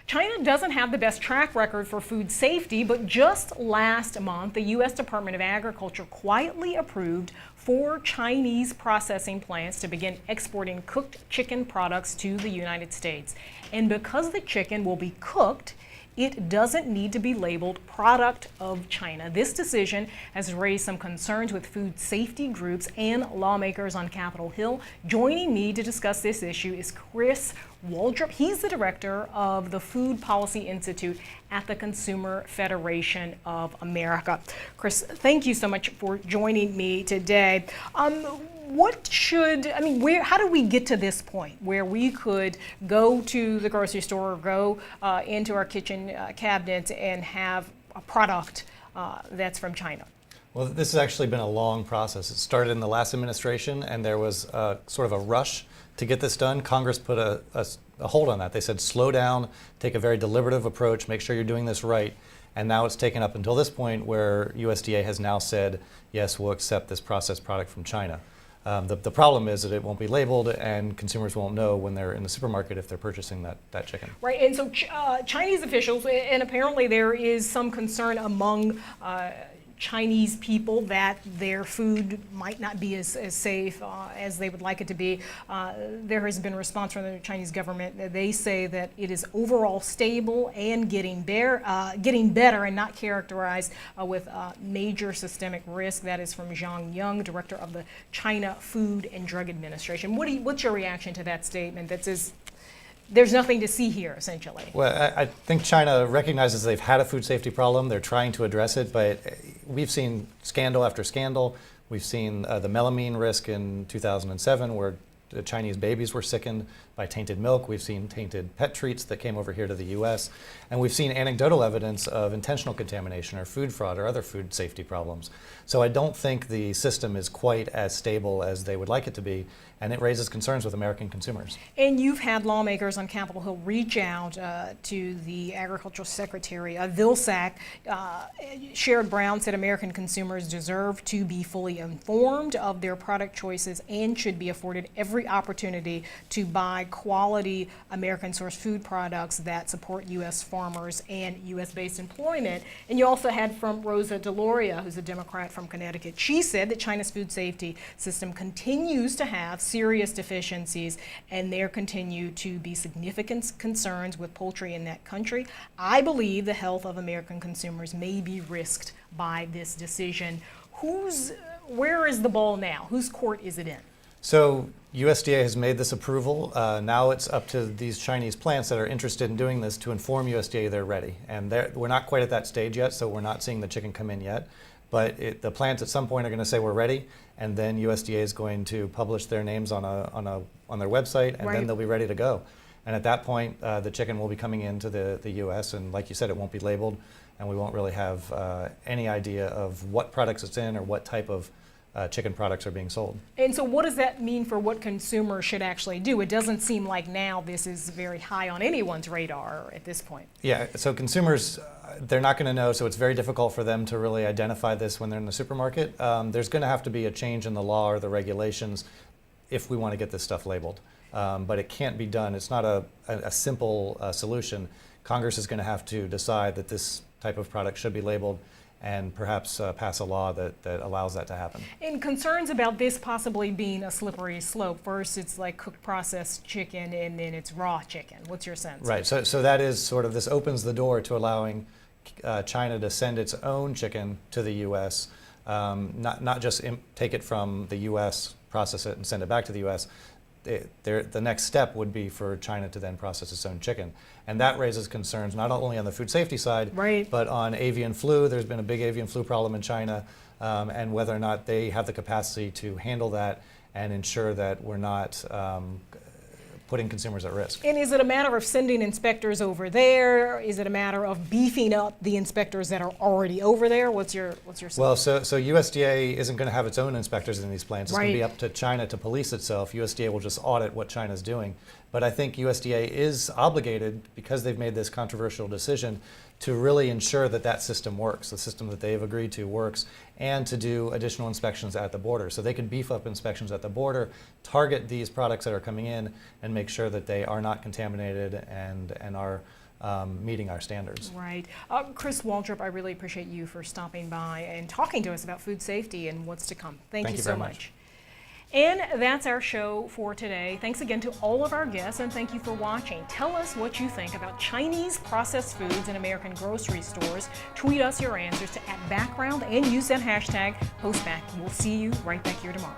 China doesn't have the best track record for food safety, but just last month, the U.S. Department of Agriculture quietly approved 4 Chinese processing plants to begin exporting cooked chicken products to the United States. And because the chicken will be cooked, it doesn't need to be labeled product of China. This decision has raised some concerns with food safety groups and lawmakers on Capitol Hill. Joining me to discuss this issue is Chris Waldrop. He's the director of the Food Policy Institute at the Consumer Federation of America. Chris, thank you so much for joining me today. How do we get to this point where we could go to the grocery store or go into our kitchen cabinet and have a product that's from China? Well, this has actually been a long process. It started in the last administration, and there was sort of a rush to get this done. Congress put a hold on that. They said, slow down, take a very deliberative approach, make sure you're doing this right. And now it's taken up until this point where USDA has now said, yes, we'll accept this processed product from China. The problem is that it won't be labeled, and consumers won't know when they're in the supermarket if they're purchasing that chicken. Right, and so Chinese officials, and apparently there is some concern among Chinese people that their food might not be as safe as they would like it to be. There has been a response from the Chinese government. They say that it is overall stable and getting better and not characterized with major systemic risk. That is from Zhang Yang, director of the China Food and Drug Administration. What's your reaction to that statement that says there's nothing to see here, essentially? Well, I think China recognizes they've had a food safety problem. They're trying to address it, but we've seen scandal after scandal. We've seen the melamine risk in 2007, where the Chinese babies were sickened by tainted milk. We've seen tainted pet treats that came over here to the U.S. And we've seen anecdotal evidence of intentional contamination or food fraud or other food safety problems. So I don't think the system is quite as stable as they would like it to be, and it raises concerns with American consumers. And you've had lawmakers on Capitol Hill reach out to the Agricultural Secretary, Vilsack. Sherrod Brown said American consumers deserve to be fully informed of their product choices and should be afforded every opportunity to buy quality American-sourced food products that support U.S. farmers and U.S.-based employment. And you also had from Rosa DeLauria, who's a Democrat from Connecticut. She said that China's food safety system continues to have serious deficiencies, and there continue to be significant concerns with poultry in that country. I believe the health of American consumers may be risked by this decision. Where is the ball now? Whose court is it in? So USDA has made this approval. Now it's up to these Chinese plants that are interested in doing this to inform USDA they're ready. And we're not quite at that stage yet, so we're not seeing the chicken come in yet. But the plants at some point are going to say we're ready, and then USDA is going to publish their names on their website, and then they'll be ready to go. And at that point, the chicken will be coming into the U.S., and like you said, it won't be labeled, and we won't really have any idea of what products it's in or what type of chicken products are being sold. And so what does that mean for what consumers should actually do? It doesn't seem like now this is very high on anyone's radar at this point. Yeah, so consumers, they're not going to know, so it's very difficult for them to really identify this when they're in the supermarket. There's going to have to be a change in the law or the regulations if we want to get this stuff labeled. But it can't be done. It's not a simple solution. Congress is going to have to decide that this type of product should be labeled and perhaps pass a law that allows that to happen. And concerns about this possibly being a slippery slope. First, it's like cooked processed chicken, and then it's raw chicken. What's your sense? Right, so that is sort of, this opens the door to allowing China to send its own chicken to the U.S., not just take it from the U.S., process it, and send it back to the U.S. The next step would be for China to then process its own chicken. And that raises concerns not only on the food safety side, but on avian flu. There's been a big avian flu problem in China, and whether or not they have the capacity to handle that and ensure that we're not putting consumers at risk. And is it a matter of sending inspectors over there? Is it a matter of beefing up the inspectors that are already over there? What's your sense? Well, so USDA isn't going to have its own inspectors in these plants. It's going to be up to China to police itself. USDA will just audit what China's doing. But I think USDA is obligated, because they've made this controversial decision, to really ensure that that system works, the system that they've agreed to works, and to do additional inspections at the border. So they can beef up inspections at the border, target these products that are coming in, and make sure that they are not contaminated and are meeting our standards. Right. Chris Waldrop, I really appreciate you for stopping by and talking to us about food safety and what's to come. Thank you so very much. And that's our show for today. Thanks again to all of our guests, and thank you for watching. Tell us what you think about Chinese processed foods in American grocery stores. Tweet us your answers to @background and use that hashtag #postback. We'll see you right back here tomorrow.